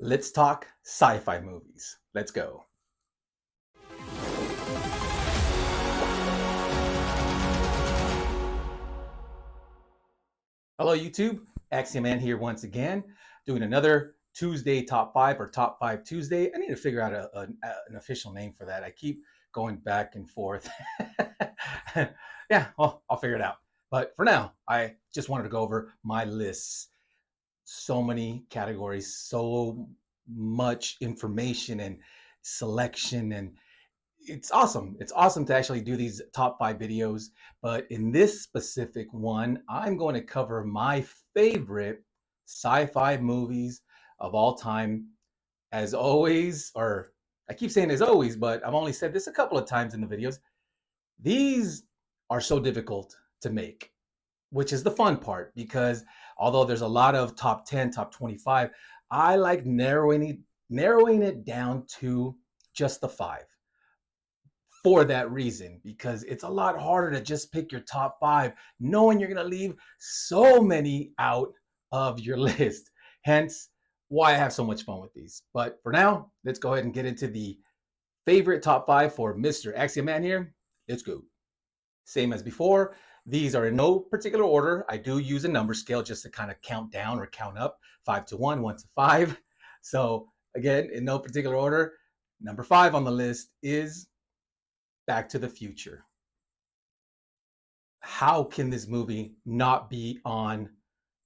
Let's talk sci-fi movies. Let's go. Hello, YouTube. Axiom Man here once again, doing another Tuesday top five or top five Tuesday. I need to figure out an official name for that. I keep going back and forth. Yeah, well, I'll figure it out. But for now, I just wanted to go over my lists. So many categories, so much information and selection, and it's awesome. It's awesome to actually do these top five videos. But in this specific one, I'm going to cover my favorite sci-fi movies of all time. As always, or I keep saying as always, but I've only said this a couple of times in the videos. These are so difficult to make, which is the fun part, because although there's a lot of top 10, top 25, I like narrowing it down to just the five for that reason, because it's a lot harder to just pick your top five, knowing you're going to leave so many out of your list. Hence, why I have so much fun with these. But for now, let's go ahead and get into the favorite top five for Mr. Axiom Man here. Let's go. Same as before, these are in no particular order. I do use a number scale just to kind of count down or count up, 5 to 1, 1 to 5. So again, in no particular order, number 5 on the list is Back to the Future. How can this movie not be on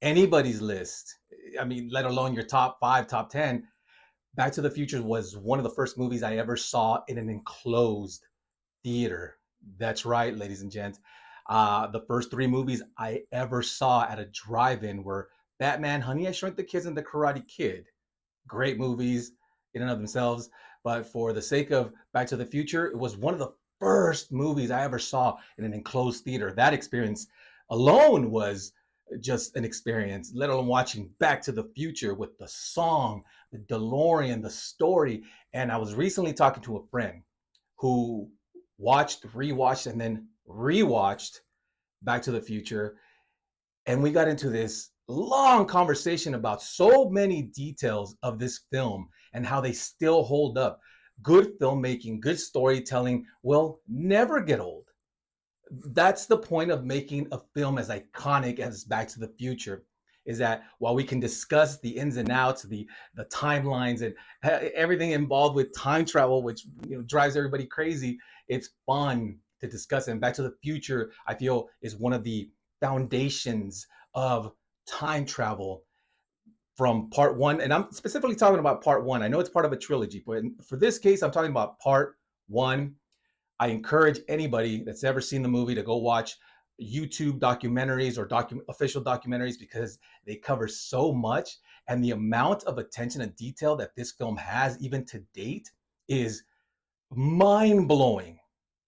anybody's list? I mean, let alone your top 5, top 10. Back to the Future was one of the first movies I ever saw in an enclosed theater. That's right, ladies and gents. The first three movies I ever saw at a drive-in were Batman, Honey, I Shrunk the Kids, and The Karate Kid. Great movies in and of themselves. But for the sake of Back to the Future, it was one of the first movies I ever saw in an enclosed theater. That experience alone was just an experience, let alone watching Back to the Future with the song, the DeLorean, the story. And I was recently talking to a friend who watched, rewatched, and then rewatched Back to the Future. And we got into this long conversation about so many details of this film and how they still hold up. Good filmmaking, good storytelling will never get old. That's the point of making a film as iconic as Back to the Future, is that while we can discuss the ins and outs, the timelines, and everything involved with time travel, which drives everybody crazy, it's fun to discuss. And Back to the Future, I feel, is one of the foundations of time travel from part one. And I'm specifically talking about part one. I know it's part of a trilogy, but for this case, I'm talking about part one. I encourage anybody that's ever seen the movie to go watch YouTube documentaries or official documentaries, because they cover so much, and the amount of attention and detail that this film has even to date is mind-blowing.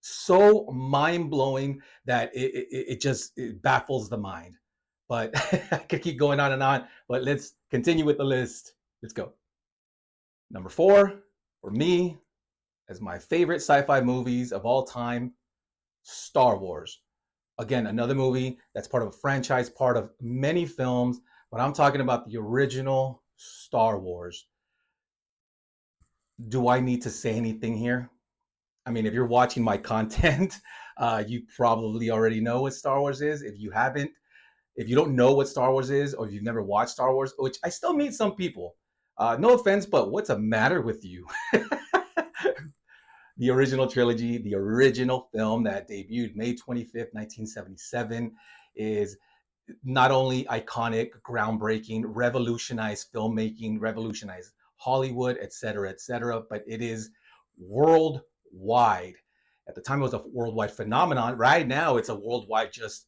So mind-blowing that it just baffles the mind. But I could keep going on, but let's continue with the list. Let's go. Number 4 for me, as my favorite sci-fi movies of all time, Star Wars. Again, another movie that's part of a franchise, part of many films, but I'm talking about the original Star Wars. Do I need to say anything here? I mean, if you're watching my content, you probably already know what Star Wars is. If you haven't, if you don't know what Star Wars is, or if you've never watched Star Wars, which I still meet some people, no offense, but what's the matter with you? The original trilogy, the original film that debuted May 25th, 1977, is not only iconic, groundbreaking, revolutionized filmmaking, revolutionized Hollywood, et cetera, but it is worldwide. At the time, it was a worldwide phenomenon. Right now, it's a worldwide, just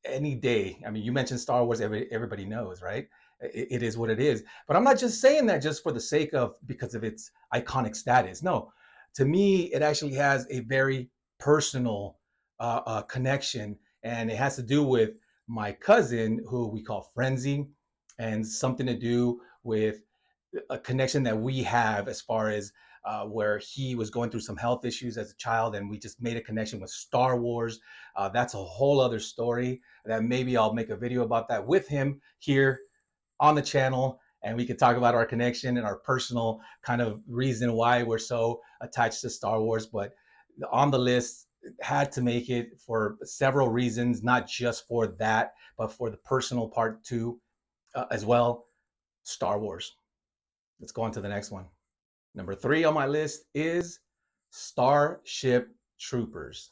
any day. I mean, you mentioned Star Wars, everybody knows, right? It is what it is. But I'm not just saying that just for the sake of, because of its iconic status. No, to me, it actually has a very personal connection, and it has to do with my cousin, who we call Frenzy, and something to do with a connection that we have as far as where he was going through some health issues as a child, and we just made a connection with Star Wars. That's a whole other story that maybe I'll make a video about that with him here on the channel. and we could talk about our connection and our personal kind of reason why we're so attached to Star Wars. But on the list, had to make it for several reasons, not just for that, but for the personal part too, as well. Star Wars. Let's go on to the next one. Number 3 on my list is Starship Troopers.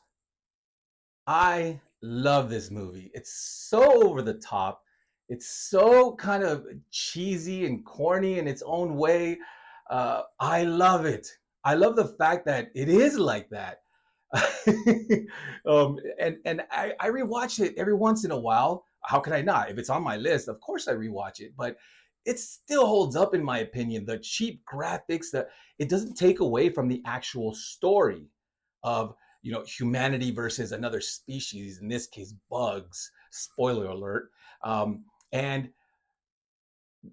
I love this movie. It's so over the top. It's so kind of cheesy and corny in its own way. I love it. I love the fact that it is like that. And I rewatch it every once in a while. How can I not? If it's on my list, of course I rewatch it. But it still holds up in my opinion. The cheap graphics, that it doesn't take away from the actual story of humanity versus another species. In this case, bugs. Spoiler alert. And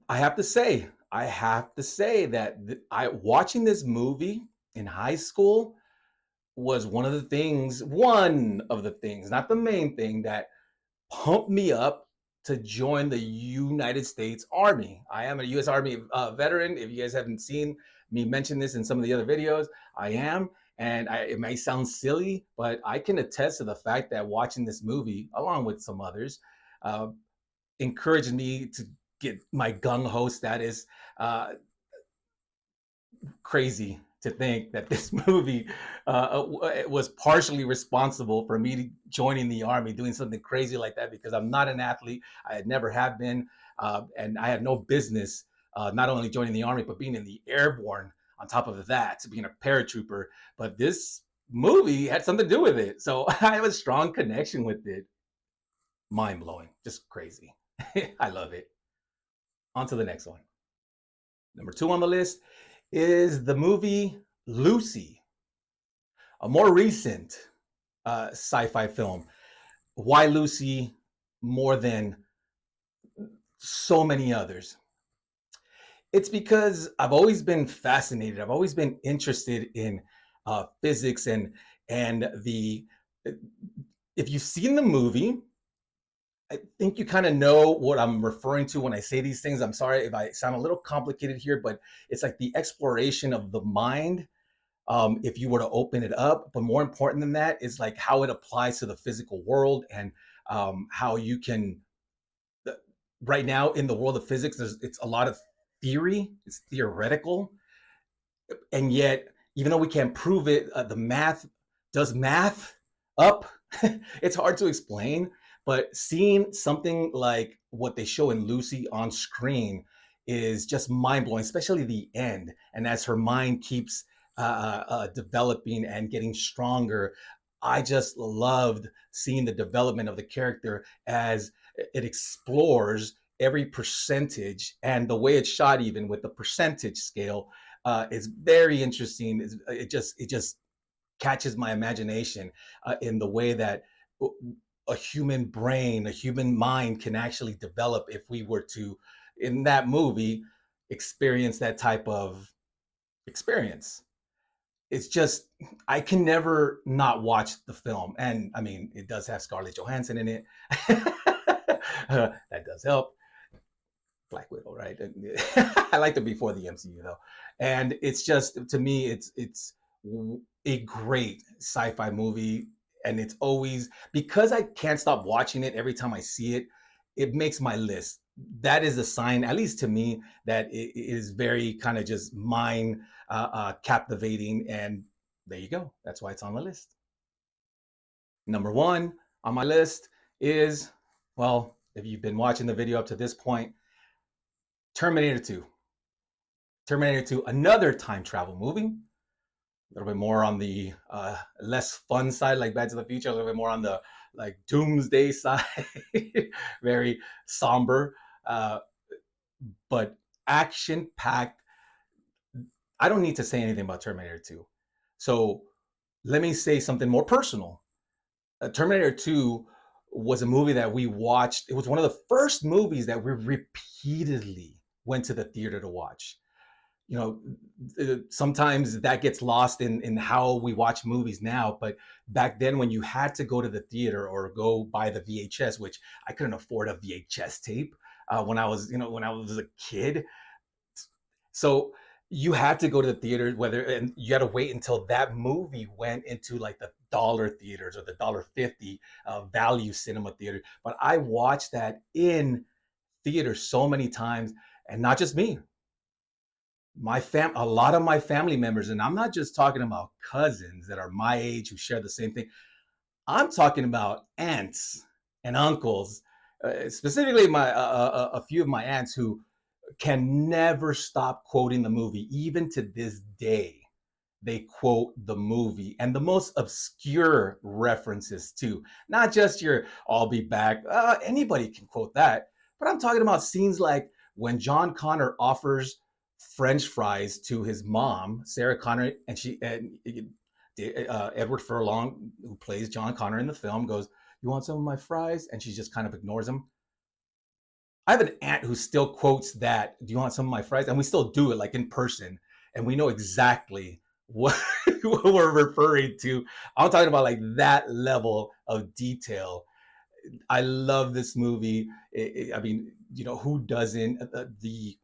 I have to say that I watching this movie in high school was one of the things, not the main thing, that pumped me up to join the United States Army. I am a U.S. Army veteran. If you guys haven't seen me mention this in some of the other videos, I am. And it may sound silly, but I can attest to the fact that watching this movie, along with some others, uh, encouraged me to get my gung ho status. Crazy to think that this movie was partially responsible for me joining the army, doing something crazy like that, because I'm not an athlete. I had never have been, and I had no business not only joining the army, but being in the airborne on top of that, being a paratrooper. But this movie had something to do with it. So I have a strong connection with it. Mind blowing, just crazy. I love it. On to the next one. Number 2 on the list is the movie Lucy, a more recent sci-fi film. Why Lucy more than so many others? It's because I've always been fascinated. I've always been interested in physics and the. If you've seen the movie, I think you kind of know what I'm referring to when I say these things. I'm sorry if I sound a little complicated here, but it's like the exploration of the mind, if you were to open it up. But more important than that is like how it applies to the physical world, and how you can, right now in the world of physics, it's a lot of theory, it's theoretical, and yet even though we can't prove it, the math does math up. It's hard to explain, but seeing something like what they show in Lucy on screen is just mind-blowing, especially the end. And as her mind keeps developing and getting stronger, I just loved seeing the development of the character as it explores every percentage, and the way it's shot, even with the percentage scale, is very interesting. It just catches my imagination in the way that a human brain, a human mind can actually develop if we were to, in that movie, experience that type of experience. It's just, I can never not watch the film. And I mean, it does have Scarlett Johansson in it. That does help. Black Widow, right? I liked it before the MCU though, and it's just, to me, it's a great sci-fi movie, and it's always, because I can't stop watching it every time I see it. It makes my list. That is a sign, at least to me, that it is very kind of just mind captivating, and there you go. That's why it's on the list. Number 1 on my list is, well, if you've been watching the video up to this point, Terminator 2. Terminator 2, another time travel movie. A little bit more on the less fun side, like Back to the Future. A little bit more on the like doomsday side. Very somber, uh, but action packed. I don't need to say anything about Terminator 2. So let me say something more personal. Terminator 2 was a movie that we watched. It was one of the first movies that we repeatedly went to the theater to watch. You know, sometimes that gets lost in how we watch movies now. But back then, when you had to go to the theater or go buy the VHS, which I couldn't afford a VHS tape when I was a kid, So you had to go to the theater, whether and you had to wait until that movie went into like the dollar theaters or the $1.50 value cinema theater. But I watched that in theater so many times, and not just me. A lot of my family members, and I'm not just talking about cousins that are my age who share the same thing. I'm talking about aunts and uncles, specifically a few of my aunts who can never stop quoting the movie, even to this day. They quote the movie and the most obscure references too. Not just your "I'll be back." Anybody can quote that, but I'm talking about scenes like when John Connor offers French fries to his mom, Sarah Connor, and Edward Furlong, who plays John Connor in the film, goes, "You want some of my fries?" And she just kind of ignores him. I have an aunt who still quotes that, "Do you want some of my fries?" And we still do it like in person, and we know exactly what, what we're referring to. I'm talking about like that level of detail. I love this movie. I mean, who doesn't? The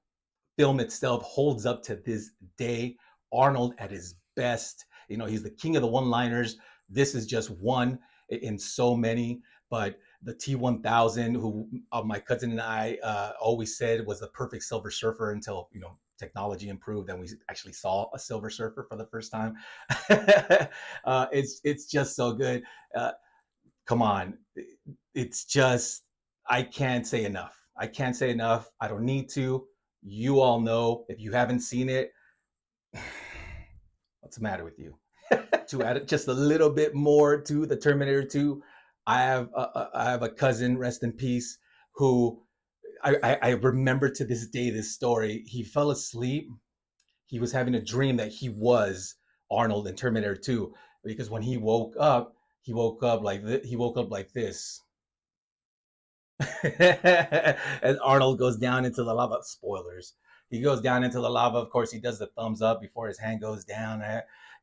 film itself holds up to this day. Arnold at his best. He's the king of the one-liners. This is just one in so many. But the T-1000, who my cousin and I always said was the perfect Silver Surfer until technology improved and we actually saw a Silver Surfer for the first time. It's just so good. Uh, Come on, it's just I can't say enough. I can't say enough. I don't need to. You all know if you haven't seen it, what's the matter with you? To add just a little bit more to the Terminator 2, I have a cousin, rest in peace, who I remember to this day this story. He fell asleep. He was having a dream that he was Arnold in Terminator 2 because when he woke up like he woke up like this. And Arnold goes down into the lava. Spoilers. He goes down into the lava. Of course, he does the thumbs up before his hand goes down.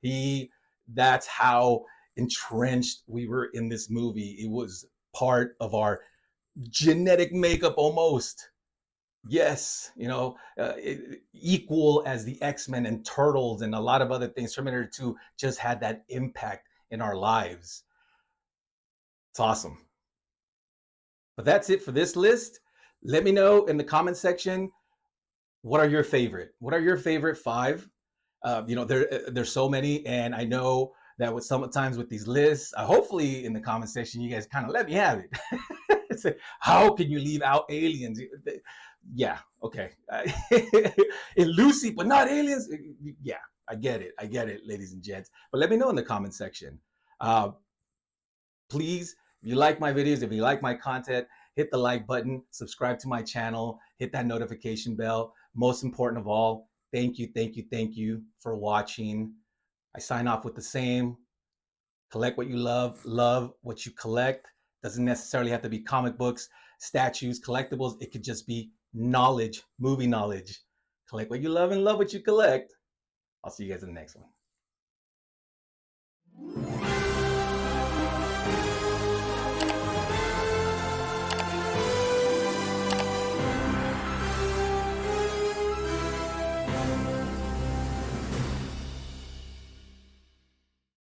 He That's how entrenched we were in this movie. It was part of our genetic makeup almost. Yes, equal as the X-Men and Turtles and a lot of other things. Terminator 2 just had that impact in our lives. It's awesome. But that's it for this list. Let me know in the comment section, what are your favorite? What are your favorite five? There's so many, and I know that with sometimes with these lists, hopefully in the comment section you guys kind of let me have it. It's like, how can you leave out aliens? Yeah, okay. In Lucy, but not aliens. Yeah, I get it, ladies and gents. But let me know in the comment section. Uh, Please, if you like my videos, if you like my content, hit the like button, subscribe to my channel, hit that notification bell. Most important of all, thank you, thank you, thank you for watching. I sign off with the same: collect what you love what you collect. Doesn't necessarily have to be comic books, statues, collectibles. It could just be knowledge, movie knowledge. Collect what you love and love what you collect. I'll see you guys in the next one.